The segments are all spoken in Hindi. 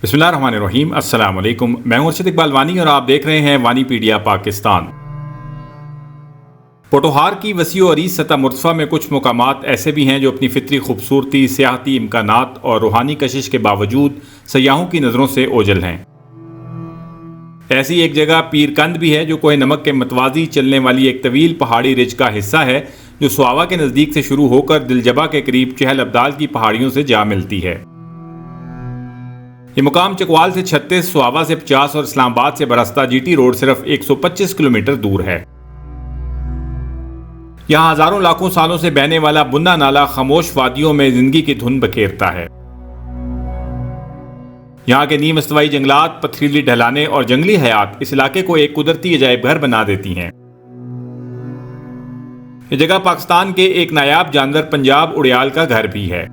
बिस्मिल्लाहिर्रहमानिर्रहीम। अस्सलाम वालेकुम। मैं हूं अर्शद इकबाल वानी और आप देख रहे हैं वानीपीडिया पाकिस्तान। पोटोहार की वसी और अरीज सतह मुर्तफ़ा में कुछ मुकामात ऐसे भी हैं जो अपनी फितरी खूबसूरती, सियाहती इम्कानात और रूहानी कशिश के बावजूद सयाहों की नज़रों से ओझल हैं। ऐसी एक जगह पीरकंद भी है जो कोह नमक के मतवाजी चलने वाली एक तवील पहाड़ी रिज का हिस्सा है जो सुहावा के नज़दीक से शुरू होकर दिलजबा के करीब चहल अब्दाल की पहाड़ियों से जा मिलती है। ये मुकाम चकवाल से 36, सुहावा से 50 और इस्लामाबाद से बरस्ता जीटी रोड सिर्फ 125 किलोमीटर दूर है। यहाँ हजारों लाखों सालों से बहने वाला बुन्ना नाला खामोश वादियों में जिंदगी की धुन बखेरता है। यहाँ के नीम इस्तवाई जंगलात, पथरीली ढलाने और जंगली हयात इस इलाके को एक कुदरती अजायब घर बना देती हैं। ये जगह पाकिस्तान के एक नायाब जानवर पंजाब उड़ियाल का घर भी है।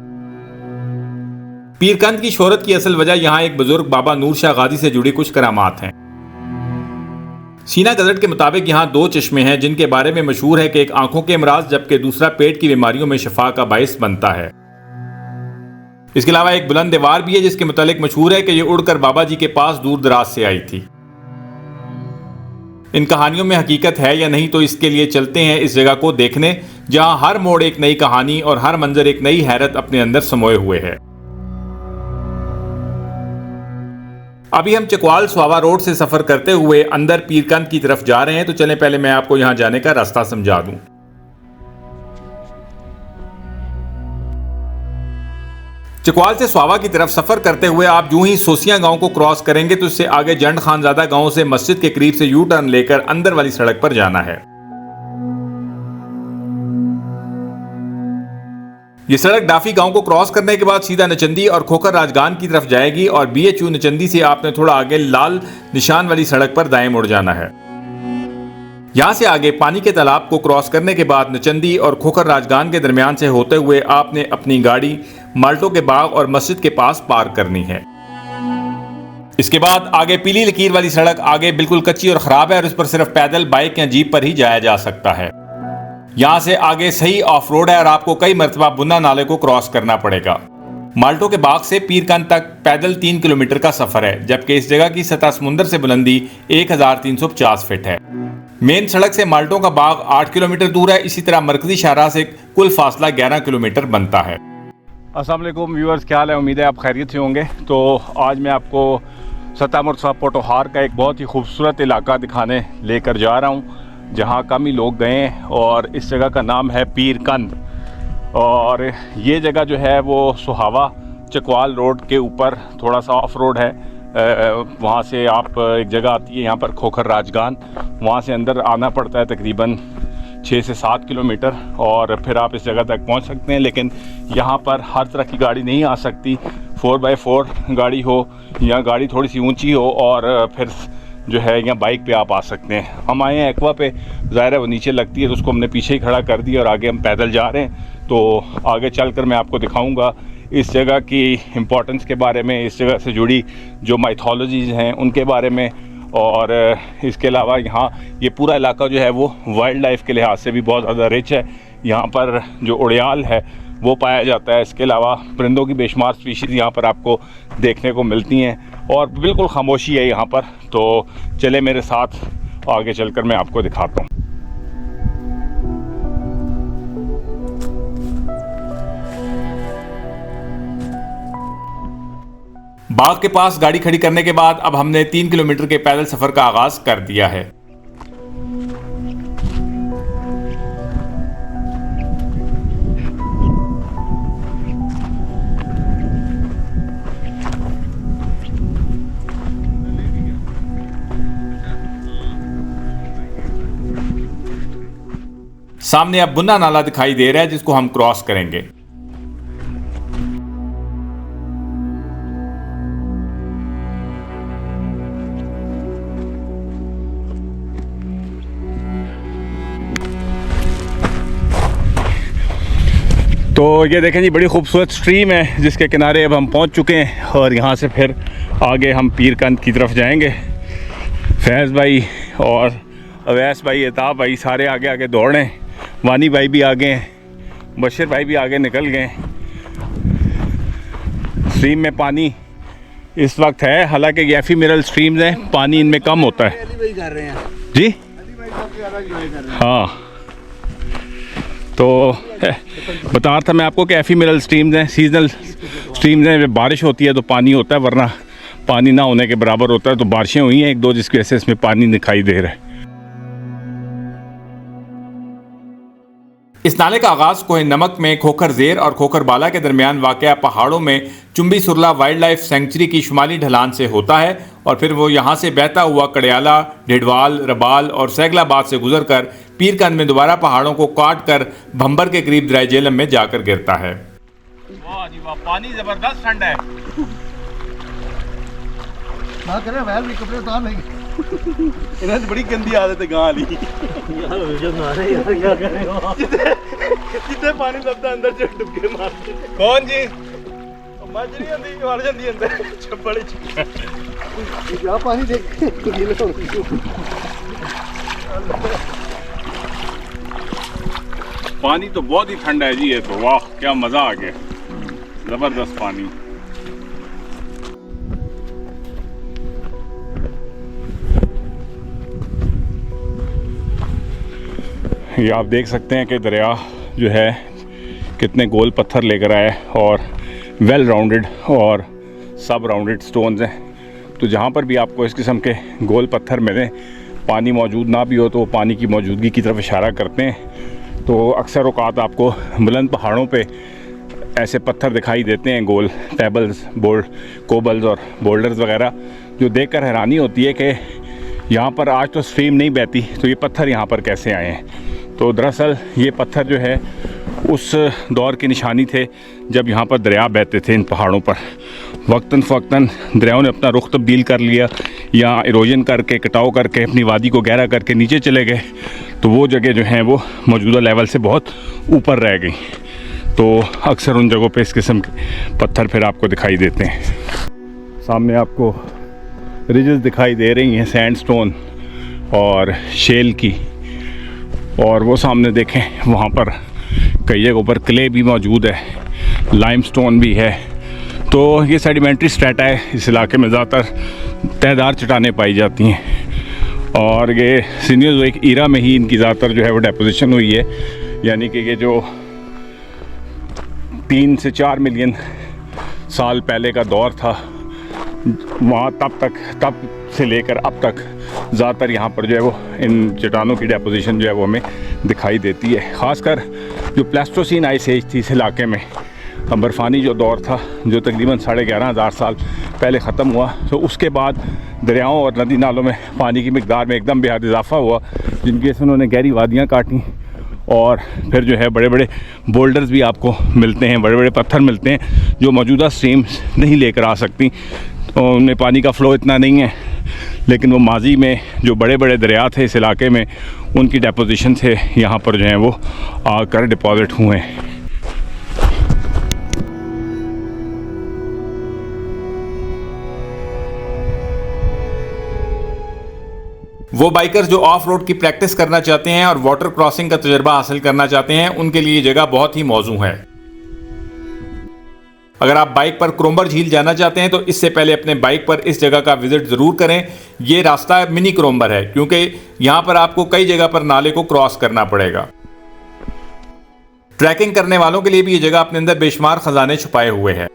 पीरकंद की शोहरत की असल वजह यहाँ एक बुजुर्ग बाबा नूर शाह गाजी से जुड़ी कुछ करामात हैं। सीना गजट के मुताबिक यहाँ 2 चश्मे हैं जिनके बारे में मशहूर है कि एक आंखों के अमराज जबकि दूसरा पेट की बीमारियों में शफा का बायस बनता है। इसके अलावा एक बुलंद दीवार भी है जिसके मुतालिक मशहूर है कि यह उड़कर बाबा जी के पास दूर दराज से आई थी। इन कहानियों में हकीकत है या नहीं, तो इसके लिए चलते हैं इस जगह को देखने जहां हर मोड़ एक नई कहानी और हर मंजर एक नई हैरत अपने अंदर समोए हुए है। अभी हम चकवाल सुहावा रोड से सफर करते हुए अंदर पीरकंद की तरफ जा रहे हैं, तो चलें पहले मैं आपको यहां जाने का रास्ता समझा दूं। चकवाल से सुहावा की तरफ सफर करते हुए आप यूं ही सोसिया गांव को क्रॉस करेंगे तो इससे आगे जंड खानजादा गांव से मस्जिद के करीब से यू टर्न लेकर अंदर वाली सड़क पर जाना है। ये सड़क डाफी गांव को क्रॉस करने के बाद सीधा नचंदी और खोखर राजगान की तरफ जाएगी और BHU नचंदी से आपने थोड़ा आगे लाल निशान वाली सड़क पर दाएं मुड़ जाना है। यहां से आगे पानी के तालाब को क्रॉस करने के बाद नचंदी और खोखर राजगान के दरमियान से होते हुए आपने अपनी गाड़ी माल्टो के बाग और मस्जिद के पास पार्क करनी है। इसके बाद आगे पीली लकीर वाली सड़क आगे बिल्कुल कच्ची और खराब है और इस पर सिर्फ पैदल, बाइक या जीप पर ही जाया जा सकता है। यहां से आगे सही ऑफ रोड है और आपको कई मरतबा बुन्ना नाले को क्रॉस करना पड़ेगा। माल्टो के बाग से पीरकंद तक पैदल 3 किलोमीटर का सफर है, जबकि इस जगह की सतह समुंदर से बुलंदी 1350 फीट है। मेन सड़क से माल्टो का बाग 8 किलोमीटर दूर है। इसी तरह मरकजी शाहराह से कुल फासला 11 किलोमीटर बनता है। अस्सलाम वालेकुम व्यूअर्स, क्या हाल है? उम्मीद है आप खैरियत से होंगे। तो आज मैं आपको सतह मुर्तफ़ा पोटोहार का एक बहुत ही खूबसूरत इलाका दिखाने लेकर जा रहा हूँ जहाँ कम ही लोग गए हैं और इस जगह का नाम है पीरकंद। और ये जगह जो है वो सुहावा चकवाल रोड के ऊपर थोड़ा सा ऑफ रोड है। वहाँ से आप एक जगह आती है यहाँ पर खोखर राजगान, वहाँ से अंदर आना पड़ता है तकरीबन 6 से 7 किलोमीटर और फिर आप इस जगह तक पहुँच सकते हैं। लेकिन यहाँ पर हर तरह की गाड़ी नहीं आ सकती। 4x4 गाड़ी हो या गाड़ी थोड़ी सी ऊंची हो और फिर जो है यहाँ बाइक पे आप आ सकते हैं। हम आए हैं एक्वा पे, ज़ाहिर है वो नीचे लगती है तो उसको हमने पीछे ही खड़ा कर दिया और आगे हम पैदल जा रहे हैं। तो आगे चलकर मैं आपको दिखाऊंगा इस जगह की इम्पोर्टेंस के बारे में, इस जगह से जुड़ी जो माइथोलॉजीज़ हैं उनके बारे में। और इसके अलावा यहाँ ये पूरा इलाका जो है वो वाइल्ड लाइफ के लिहाज से भी बहुत ज़्यादा रिच है। यहाँ पर जो उड़ियाल है वो पाया जाता है। इसके अलावा परिंदों की बेशुमार स्पीशीज़ यहाँ पर आपको देखने को मिलती हैं और बिल्कुल खामोशी है यहाँ पर। तो चले मेरे साथ, आगे चलकर मैं आपको दिखाता हूँ। बाग के पास गाड़ी खड़ी करने के बाद अब हमने 3 किलोमीटर के पैदल सफ़र का आगाज़ कर दिया है। सामने अब बुन्ना नाला दिखाई दे रहा है जिसको हम क्रॉस करेंगे। तो ये देखें जी, बड़ी खूबसूरत स्ट्रीम है जिसके किनारे अब हम पहुंच चुके हैं और यहाँ से फिर आगे हम पीरकंद की तरफ जाएंगे। फैज़ भाई और अवैस भाई, एताब भाई सारे आगे आगे दौड़ रहे हैं। वानी भाई भी आगे हैं, बशीर भाई भी आगे निकल गए। स्ट्रीम में पानी इस वक्त है, हालांकि ये एफिमेरल स्ट्रीम्स हैं, पानी इनमें कम होता है जी। हाँ, तो बता रहा था मैं आपको कि एफिमेरल स्ट्रीम्स हैं, सीजनल स्ट्रीम्स हैं। बारिश होती है तो पानी होता है, वरना पानी ना होने के बराबर होता है। तो बारिशें हुई हैं एक दो, जिसकी वजह से इसमें पानी दिखाई दे रहा है। इस नाले का आगाज कोहे नमक में खोखर जेर और खोखर बाला के दरमियान वाक़या पहाड़ों में Chumbi Surla wild life sanctuary की शुमाली ढलान से होता है और फिर वो यहाँ से बहता हुआ कड़ियाला, ढिडवाल, रबाल और सैगलाबाद से गुजरकर पीरकंद में दोबारा पहाड़ों को काट कर भंबर के करीब दरिया झेलम में जाकर गिरता है। वाह जी वाह, पानी जबरदस्त ठंडा है। ना करे वैल भी कपड़े उतार लेंगे। इन्हें तो बड़ी गंदी आदत है गां वाली। यार जो मारे यार क्या करेगा। जितने पानी लगता है अंदर से डुबके मारते। कौन जी? मछली अंदर मार जाती है अंदर छप्पड़ च। क्या पानी देख गीले हो गए। पानी तो बहुत ही ठंडा है जी, ये तो वाह क्या मजा आ गया, जबरदस्त पानी। ये आप देख सकते हैं कि दरिया जो है कितने गोल पत्थर लेकर आया है और वेल राउंडेड और सब राउंडेड स्टोन्स हैं। तो जहाँ पर भी आपको इस किस्म के गोल पत्थर मिले, पानी मौजूद ना भी हो तो वो पानी की मौजूदगी की तरफ इशारा करते हैं। तो अक्सर औकात आपको बुलंद पहाड़ों पे ऐसे पत्थर दिखाई देते हैं, गोल पेबल्स, कोबल्स और बोल्डर्स वगैरह, जो देखकर हैरानी होती है कि यहाँ पर आज तो स्ट्रीम नहीं बहती, तो ये पत्थर यहाँ पर कैसे आए हैं। तो दरअसल ये पत्थर जो है उस दौर की निशानी थे जब यहाँ पर दरिया बहते थे इन पहाड़ों पर। वक्तन फ़वक्तन दरियाओं ने अपना रुख तब्दील कर लिया या इरोजन करके, कटाव करके अपनी वादी को गहरा करके नीचे चले गए, तो वो जगह जो हैं वो मौजूदा लेवल से बहुत ऊपर रह गई। तो अक्सर उन जगहों पे इस किस्म के पत्थर फिर आपको दिखाई देते हैं। सामने आपको रिजेस दिखाई दे रही हैं सैंडस्टोन और शेल की, और वो सामने देखें वहाँ पर कई जगहों पर क्ले भी मौजूद है, लाइमस्टोन भी है। तो ये सेडिमेंट्री स्ट्रेटा है, इस इलाके में ज़्यादातर तहदार चट्टानें पाई जाती हैं और ये सीनियोज़ोइक ईरा में ही इनकी ज़्यादातर जो है वो डेपोजिशन हुई है। यानी कि ये जो 3 से 4 मिलियन साल पहले का दौर था, वहाँ तब से लेकर अब तक ज़्यादातर यहाँ पर जो है वो इन चट्टानों की डेपोजिशन जो है वो हमें दिखाई देती है। ख़ासकर जो प्लेस्टोसीन आइस एज थी इस इलाके में, बर्फ़ानी जो दौर था जो तकरीबन 11,500 साल पहले ख़त्म हुआ, तो उसके बाद दरियाओं और नदी नालों में पानी की मिकदार में एकदम बेहद इजाफा हुआ, जिनकी वजह से उन्होंने गहरी वादियाँ काटी और फिर जो है बड़े बड़े बोल्डर्स भी आपको मिलते हैं, बड़े बड़े पत्थर मिलते हैं जो मौजूदा स्ट्रीम्स नहीं लेकर आ सकती। तो उनमें पानी का फ़्लो इतना नहीं है, लेकिन वो माजी में जो बड़े बड़े दरिया थे इस इलाके में, उनकी डेपोजिशन से यहाँ पर जो है वो आकर डिपॉज़िट हुए हैं। वो बाइकर्स जो ऑफ रोड की प्रैक्टिस करना चाहते हैं और वाटर क्रॉसिंग का तजुर्बा हासिल करना चाहते हैं, उनके लिए ये जगह बहुत ही मौजू है। अगर आप बाइक पर क्रोम्बर झील जाना चाहते हैं तो इससे पहले अपने बाइक पर इस जगह का विजिट ज़रूर करें। ये रास्ता मिनी क्रोम्बर है क्योंकि यहाँ पर आपको कई जगह पर नाले को क्रॉस करना पड़ेगा। ट्रैकिंग करने वालों के लिए भी ये जगह अपने अंदर बेशुमार खजाने छुपाए हुए है।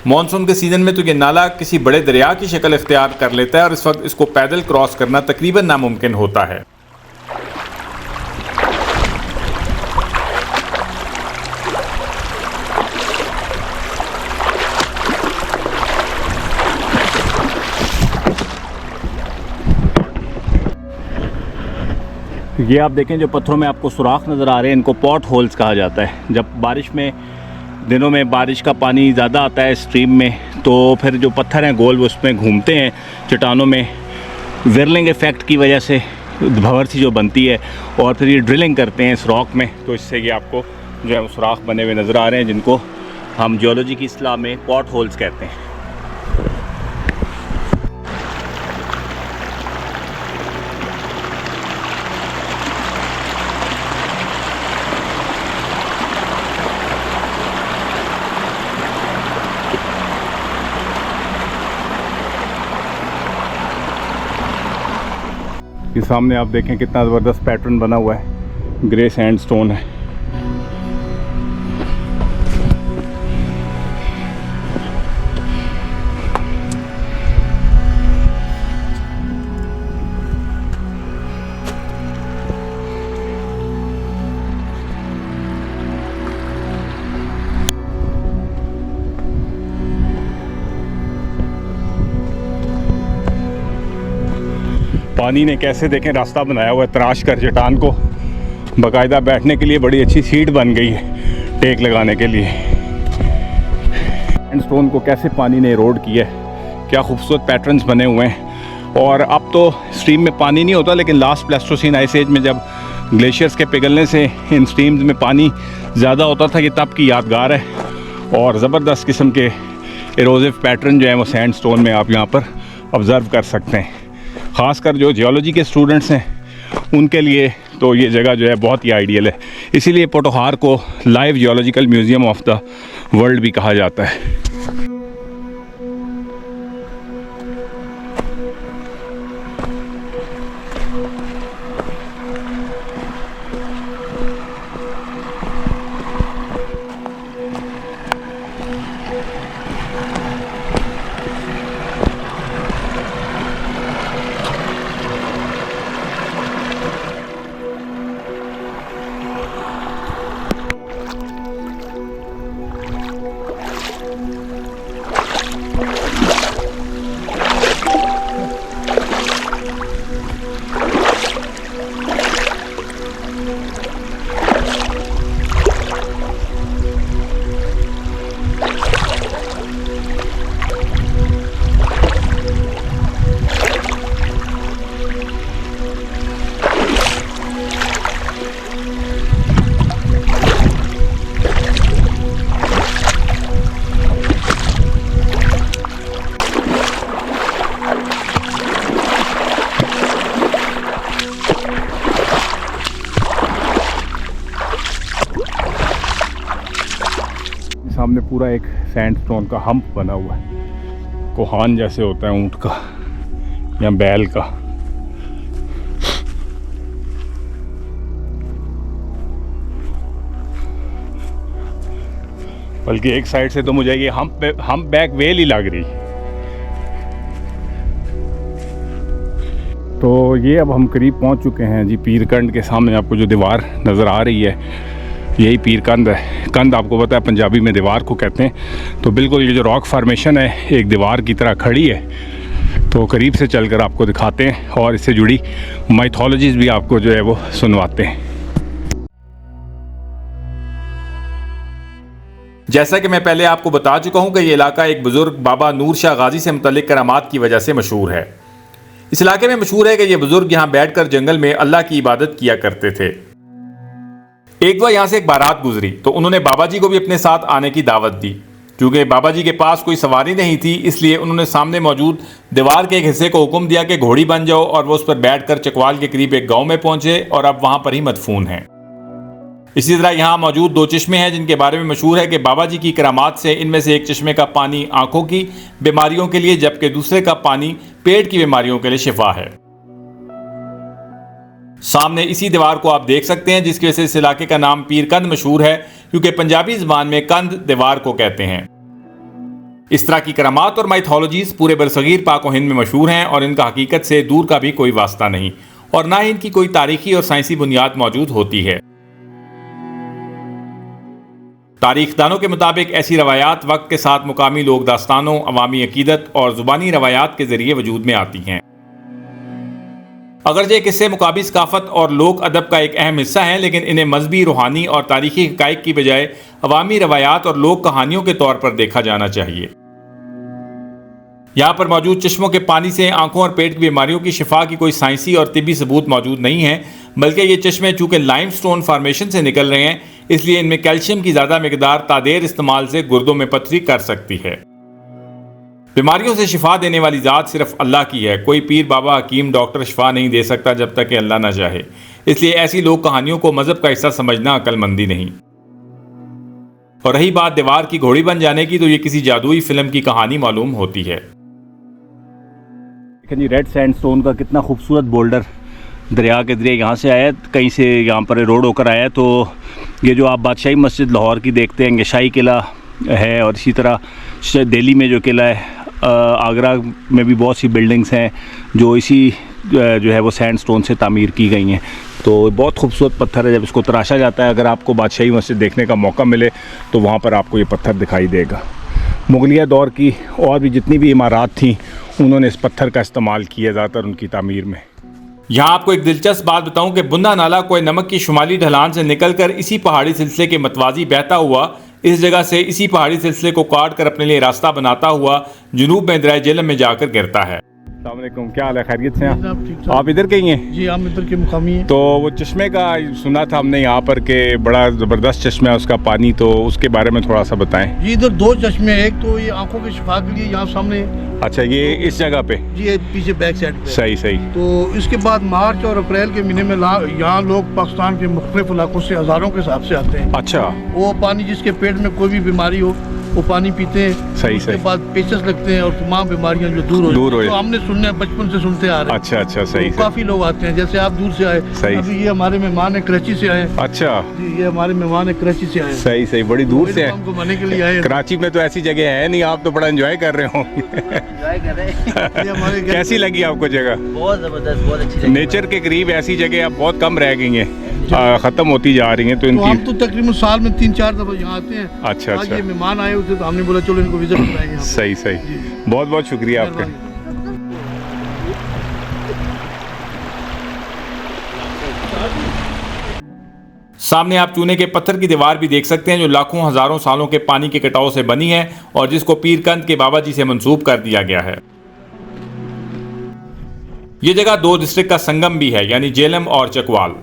मॉनसून के सीजन में तो ये नाला किसी बड़े दरिया की शक्ल इख्तियार कर लेता है और इस वक्त इसको पैदल क्रॉस करना तकरीबन नामुमकिन होता है। ये आप देखें जो पत्थरों में आपको सुराख नज़र आ रहे हैं, इनको पॉट होल्स कहा जाता है। जब बारिश में दिनों में बारिश का पानी ज़्यादा आता है स्ट्रीम में, तो फिर जो पत्थर हैं गोल वो उसमें घूमते हैं चट्टानों में, विरलिंग इफ़ेक्ट की वजह से भंवर सी जो बनती है, और फिर ये ड्रिलिंग करते हैं इस रॉक में, तो इससे ये आपको जो है सुराख बने हुए नज़र आ रहे हैं, जिनको हम जियोलॉजी की इस्लाह में पॉट होल्स कहते हैं। ये सामने आप देखें कितना ज़बरदस्त पैटर्न बना हुआ है, ग्रे सैंडस्टोन है। पानी ने कैसे देखें रास्ता बनाया हुआ है तराश कर चट्टान को, बाकायदा बैठने के लिए बड़ी अच्छी सीट बन गई है टेक लगाने के लिए। सैंडस्टोन को कैसे पानी ने इरोड किया है, क्या खूबसूरत पैटर्न्स बने हुए हैं। और अब तो स्ट्रीम में पानी नहीं होता, लेकिन लास्ट प्लेस्टोसीन आइस एज में जब ग्लेशियर्स के पिघलने से इन स्ट्रीम्स में पानी ज़्यादा होता था, ये तब की यादगार है। और ज़बरदस्त किस्म के इरोजिव पैटर्न जो है वो सैंडस्टोन में आप यहाँ पर ऑब्ज़र्व कर सकते हैं। ख़ासकर जो जियोलॉजी के स्टूडेंट्स हैं उनके लिए तो ये जगह जो है बहुत ही आइडियल है। इसीलिए पोटोहार को live geological museum of the world भी कहा जाता है। सामने पूरा एक सैंडस्टोन का हम्प बना हुआ है, कोहान जैसे होता है ऊंट का या बैल का। बल्कि एक साइड से तो मुझे ये हम्प बैक वेल ही लग रही। तो ये अब हम करीब पहुंच चुके हैं जी पीरकंड के सामने। आपको जो दीवार नज़र आ रही है यही पीरकंद है। कंद आपको पता है पंजाबी में दीवार को कहते हैं। तो बिल्कुल ये जो रॉक फार्मेशन है एक दीवार की तरह खड़ी है, तो करीब से चलकर आपको दिखाते हैं और इससे जुड़ी माइथोलॉजीज़ भी आपको जो है वो सुनवाते हैं। जैसा कि मैं पहले आपको बता चुका हूं कि ये इलाका एक बुजुर्ग बाबा नूर शाह गाजी से मुतल्लिक करामात की वजह से मशहूर है। इस इलाके में मशहूर है कि ये बुजुर्ग यहाँ बैठकर जंगल में अल्लाह की इबादत किया करते थे। एक बार यहाँ से एक बारात गुजरी तो उन्होंने बाबा जी को भी अपने साथ आने की दावत दी। क्योंकि बाबा जी के पास कोई सवारी नहीं थी, इसलिए उन्होंने सामने मौजूद दीवार के एक हिस्से को हुक्म दिया कि घोड़ी बन जाओ, और वो उस पर बैठकर चकवाल के करीब एक गांव में पहुंचे और अब वहां पर ही मदफून हैं। इसी तरह यहाँ मौजूद दो चश्मे हैं जिनके बारे में मशहूर है कि बाबा जी की करामात से इनमें से एक चश्मे का पानी आंखों की बीमारियों के लिए, जबकि दूसरे का पानी पेट की बीमारियों के लिए शिफा है। सामने इसी दीवार को आप देख सकते हैं, जिसकी वजह से इस इलाके का नाम पीरकंद मशहूर है, क्योंकि पंजाबी ज़बान में कंद दीवार को कहते हैं। इस तरह की करामात और माइथोलॉजीज पूरे बरसगीर पाक व हिंद में मशहूर हैं और इनका हकीकत से दूर का भी कोई वास्ता नहीं, और ना ही इनकी कोई तारीखी और साइंसी बुनियाद मौजूद होती है। तारीखदानों के मुताबिक ऐसी रवायात वक्त के साथ मुकामी लोक दास्तानों, अवामी अकीदत और ज़ुबानी रवायात के ज़रिए वजूद में आती हैं। अगरचे किस्से मुकाबी सकाफत और लोक अदब का एक अहम हिस्सा हैं, लेकिन इन्हें मजहबी, रूहानी और तारीखी हकाइक की बजाय अवामी रवायात और लोक कहानियों के तौर पर देखा जाना चाहिए। यहाँ पर मौजूद चश्मों के पानी से आंखों और पेट की बीमारियों की शिफा की कोई साइंसी और तिब्बी सबूत मौजूद नहीं है, बल्कि ये चश्मे चूंकि लाइमस्टोन फॉर्मेशन से निकल रहे हैं, इसलिए इनमें कैल्शियम की ज़्यादा मिकदार तादेर इस्तेमाल से गुर्दों में पथरी कर सकती है। बीमारियों से शिफा देने वाली ज़ात सिर्फ अल्लाह की है। कोई पीर, बाबा, हकीम, डॉक्टर शिफा नहीं दे सकता जब तक कि अल्लाह ना चाहे। इसलिए ऐसी लोक कहानियों को मजहब का हिस्सा समझना अक्लमंदी नहीं। और रही बात दीवार की घोड़ी बन जाने की, तो ये किसी जादुई फिल्म की कहानी मालूम होती है। जी रेड सैंडस्टोन का कितना खूबसूरत बोल्डर दरिया के जरिए यहाँ से आया, कहीं से यहाँ पर रोड होकर आया। तो ये जो आप बादशाही मस्जिद लाहौर की देखते हैं, शाही किला है, और इसी तरह दिल्ली में जो किला है, आगरा में भी बहुत सी बिल्डिंग्स हैं जो इसी जो है वो सैंडस्टोन से तामीर की गई हैं। तो बहुत खूबसूरत पत्थर है। जब इसको तराशा जाता है, अगर आपको बादशाही मस्जिद देखने का मौका मिले तो वहाँ पर आपको ये पत्थर दिखाई देगा। मुगलिया दौर की और भी जितनी भी इमारत थी, उन्होंने इस पत्थर का इस्तेमाल किया ज़्यादातर उनकी तामीर में। यहाँ आपको एक दिलचस्प बात बताऊं कि बुंदा नाला कोई नमक की शुमाली ढलान से निकलकर इसी पहाड़ी सिलसिले के मतवाजी बहता हुआ इस जगह से इसी पहाड़ी सिलसिले को काट कर अपने लिए रास्ता बनाता हुआ जुनूब में दरिया जेहलम में जाकर गिरता है। अस्सलाम वालेकुम, क्या हाल है? खैरियत से हैं ठीक आप? इधर के ही हैं? जी, हम इधर के मुकामी हैं। तो वो चश्मे का सुना था हमने यहाँ पर के बड़ा ज़बरदस्त चश्मा है उसका पानी, तो उसके बारे में थोड़ा सा बताएं। जी, इधर दो चश्मे हैं। एक तो ये आंखों के शिफा के लिए यहाँ सामने, अच्छा, ये इस जगह पे? जी, ये पीछे बैक साइड पे। सही सही। तो इसके बाद मार्च और अप्रैल के महीने में यहाँ लोग पाकिस्तान के मुख्तलिफ इलाकों से हज़ारों के हिसाब से आते हैं। अच्छा। वो पानी जिसके पेट में कोई भी बीमारी हो वो पानी पीते हैं। सही उसके सही। बाद पेचस लगते हैं और तमाम बीमारियां जो दूर हो जाती हैं। तो हमने सुनने बचपन से सुनते आ रहे हैं। अच्छा अच्छा, सही तो सही। काफी लोग आते हैं, जैसे आप दूर से आए। सही। अभी ये हमारे मेहमान है, कराची से आए। अच्छा जी, ये हमारे मेहमान है, कराची से आए। सही सही, बड़ी दूर से हमको मनाने के लिए आए। कराची में तो ऐसी जगह है नहीं, आप तो बड़ा एंजॉय कर रहे हो। ये हमारे कैसी लगी आपको जगह? बहुत ज़बरदस्त, बहुत अच्छी जगह। नेचर के करीब ऐसी जगह अब बहुत कम रह गई हैं, ख़त्म होती जा रही हैं। तो तो हम इनकी तो तकरीबन साल में 3-4 दफा यहाँ आते हैं। अच्छा आज अच्छा, ये मेहमान आए हुए थे तो हमने बोला चलो इनको विजिट कराएंगे। सही सही। बहुत बहुत शुक्रिया आपका। सामने आप चूने के पत्थर की दीवार भी देख सकते हैं जो लाखों हजारों सालों के पानी के कटाव से बनी है और जिसको पीरकंद के बाबा जी से मंसूब कर दिया गया है। ये जगह दो डिस्ट्रिक्ट का संगम भी है, यानी जेहलम और चकवाल।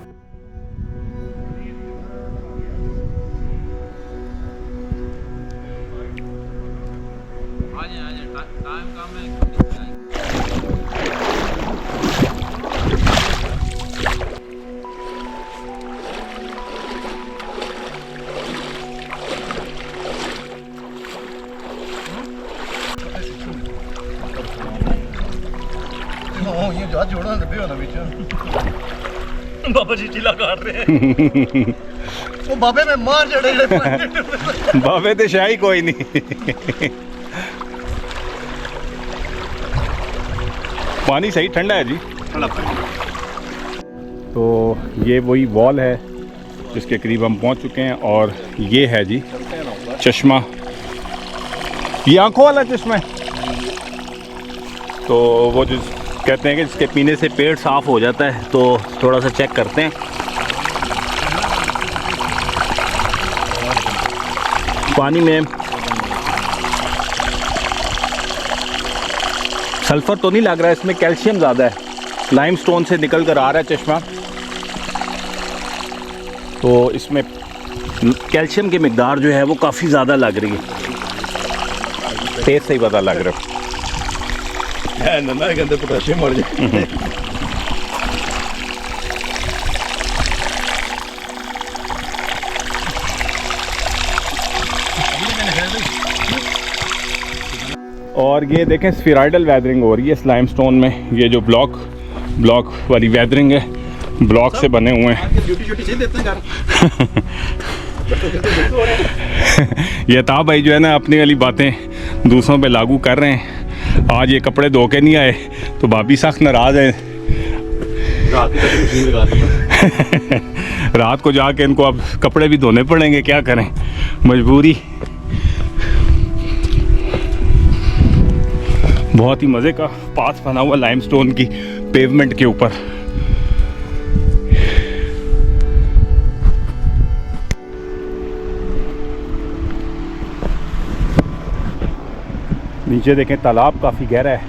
ये जा जोड़ा दबे हो ना बीच बाबा जी चिल्ला काट रहे हैं। वो बाबे में मार जड़े बाबे तो शाही कोई नहीं। पानी सही ठंडा है जी। तो ये वही वॉल है जिसके करीब हम पहुंच चुके हैं, और ये है जी चश्मा। ये आंखों वाला चश्मा है। तो वो जो कहते हैं कि जिसके पीने से पेट साफ हो जाता है, तो थोड़ा सा चेक करते हैं। पानी में सल्फर तो नहीं लग रहा है, इसमें कैल्शियम ज़्यादा है। लाइमस्टोन से निकल कर आ रहा है चश्मा, तो इसमें कैल्शियम की मिकदार जो है वो काफ़ी ज़्यादा लग रही है। टेस्ट से ही पता लग रहा है। ना के अंदर पोटेशियम मर जाए। और ये देखें स्फीराइडल वेदरिंग हो रही है इस लाइमस्टोन में। ये जो ब्लॉक वाली वेदरिंग है, ब्लॉक से बने हुए हैं। ये ताब भाई जो है ना अपनी वाली बातें दूसरों पे लागू कर रहे हैं। आज ये कपड़े धो के नहीं आए तो भाभी सख्त नाराज़ है। रात को जाके इनको अब कपड़े भी धोने पड़ेंगे, क्या करें, मजबूरी। बहुत ही मज़े का पाथ बना हुआ लाइमस्टोन की पेवमेंट के ऊपर। नीचे देखें तालाब काफ़ी गहरा है,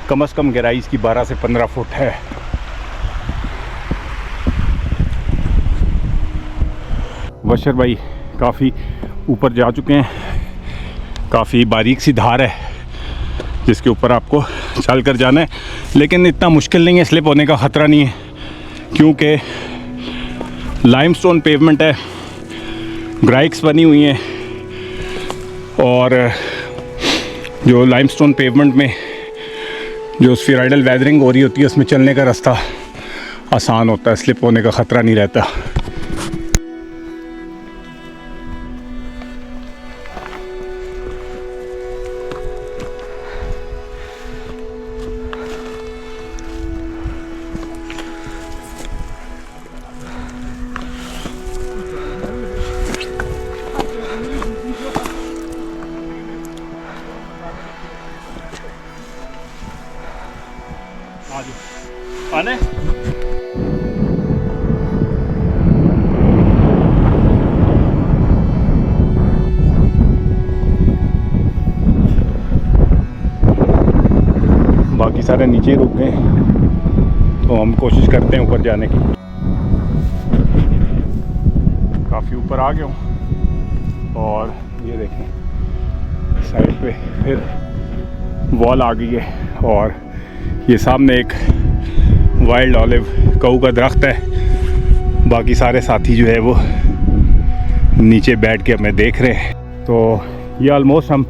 कम से कम गहराई इसकी 12 से 15 फुट है। बशर भाई काफ़ी ऊपर जा चुके हैं, काफ़ी बारीक सी धार है जिसके ऊपर आपको चल कर जाना है, लेकिन इतना मुश्किल नहीं है, स्लिप होने का ख़तरा नहीं है क्योंकि लाइमस्टोन पेवमेंट है, ग्राइक्स बनी हुई हैं और जो लाइमस्टोन पेवमेंट में जो स्फीराइडल वेदरिंग हो रही होती है उसमें चलने का रास्ता आसान होता है, स्लिप होने का ख़तरा नहीं रहता। आने बाकी सारे नीचे रुक गए, तो हम कोशिश करते हैं ऊपर जाने की। काफ़ी ऊपर आ गया हूँ और ये देखें साइड पे फिर वॉल आ गई है और ये सामने एक वाइल्ड ऑलिव काऊ का दरख्त है। बाकी सारे साथी जो है वो नीचे बैठ के हमें देख रहे हैं। तो ये ऑलमोस्ट हम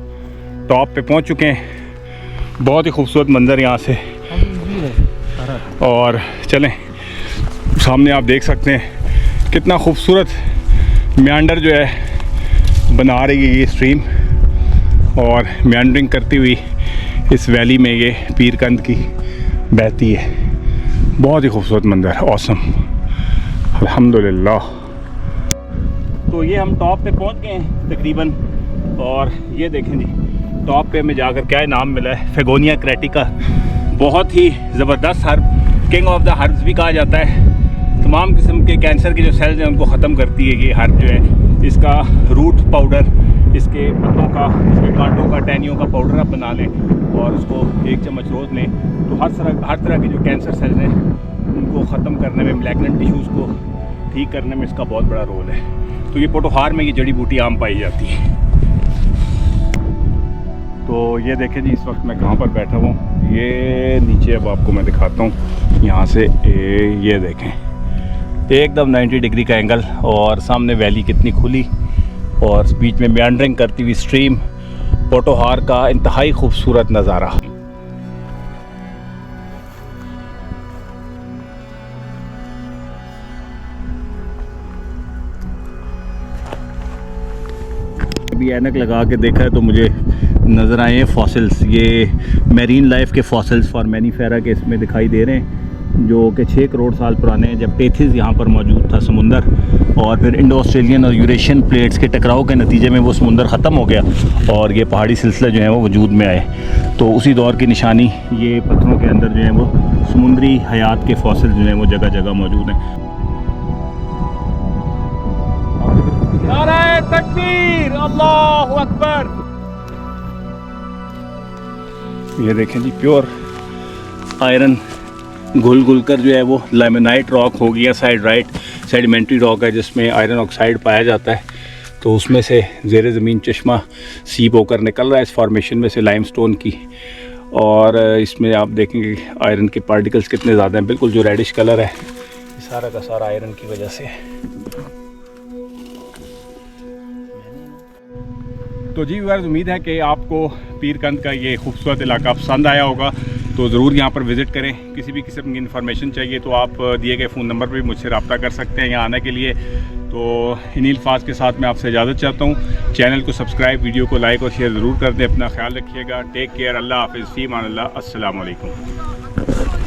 टॉप पे पहुंच चुके हैं। बहुत ही खूबसूरत मंज़र यहाँ से, और चलें सामने आप देख सकते हैं कितना खूबसूरत म्यांडर जो है बना रही है ये स्ट्रीम, और म्यांडरिंग करती हुई इस वैली में ये पीरकंद की बहती है। बहुत ही खूबसूरत मंजर, ऑसम, अल्हम्दुलिल्लाह। तो ये हम टॉप पे पहुंच गए हैं तकरीबन, और ये देखें जी टॉप पे हमें जाकर क्या नाम मिला है, फेगोनिया क्रेटिका। बहुत ही ज़बरदस्त herb, king of the herbs भी कहा जाता है। तमाम किस्म के कैंसर के जो सेल्स हैं उनको ख़त्म करती है ये हर्ब जो है। इसका रूट पाउडर, इसके पत्तों का, इसके कांटों का, टहनियों का पाउडर आप बना लें और उसको 1 चम्मच रोज़ लें तो हर तरह के जो कैंसर सेल्स हैं उनको ख़त्म करने में, मैलिग्नेंट टिश्यूज़ को ठीक करने में इसका बहुत बड़ा रोल है। तो ये पोटोहार में ये जड़ी बूटी आम पाई जाती है। तो ये देखें जी इस वक्त मैं कहाँ पर बैठा हूँ, ये नीचे अब आपको मैं दिखाता हूँ यहाँ से। ये देखें एकदम 90 डिग्री का एंगल, और सामने वैली कितनी खुली और बीच में मेंडरिंग करती हुई स्ट्रीम, पोटोहार का इंतहाई खूबसूरत नज़ारा। अभी ऐनक लगा के देखा है तो मुझे नज़र आए हैं फॉसिल्स, ये मैरीन लाइफ के फॉसिल्स फॉर्मेनिफेरा के इसमें दिखाई दे रहे हैं, जो कि 6 करोड़ साल पुराने हैं, जब टेथिस यहाँ पर मौजूद था समुंदर, और फिर इंडो ऑस्ट्रेलियन और यूरेशियन प्लेट्स के टकराव के नतीजे में वो समुंदर ख़त्म हो गया और ये पहाड़ी सिलसिले जो हैं वो वजूद में आए। तो उसी दौर की निशानी ये पत्थरों के अंदर जो है वो समुंदरी हयात के फॉसिल जो हैं वो जगह जगह मौजूद हैं। नारे तकबीर, अल्लाहु अकबर। ये देखें जी प्योर आयरन घुल घुल कर जो है वो लेमनाइट रॉक हो गया, सेडिमेंट्री रॉक है जिसमें आयरन ऑक्साइड पाया जाता है। तो उसमें से ज़ेरे ज़मीन चश्मा सीप होकर निकल रहा है इस फॉर्मेशन में से लाइमस्टोन की, और इसमें आप देखेंगे आयरन के पार्टिकल्स कितने ज़्यादा हैं। बिल्कुल जो रेडिश कलर है सारा का सारा आयरन की वजह से है। तो जी व्यूअर्स, उम्मीद है कि आपको पीरकंद का ये खूबसूरत इलाका पसंद आया होगा, तो ज़रूर यहाँ पर विज़िट करें। किसी भी किस्म की इन्फॉर्मेशन चाहिए तो आप दिए गए फ़ोन नंबर पर भी मुझसे रब्ता कर सकते हैं यहाँ आने के लिए। तो इन्हीं अल्फाज के साथ मैं आपसे इजाज़त चाहता हूँ। चैनल को सब्सक्राइब, वीडियो को लाइक और शेयर ज़रूर कर दें। अपना ख्याल रखिएगा। टेक केयर, अल्लाह हाफ़िज़, फ़ी अमान अल्लाह, अस्सलाम वालेकुम।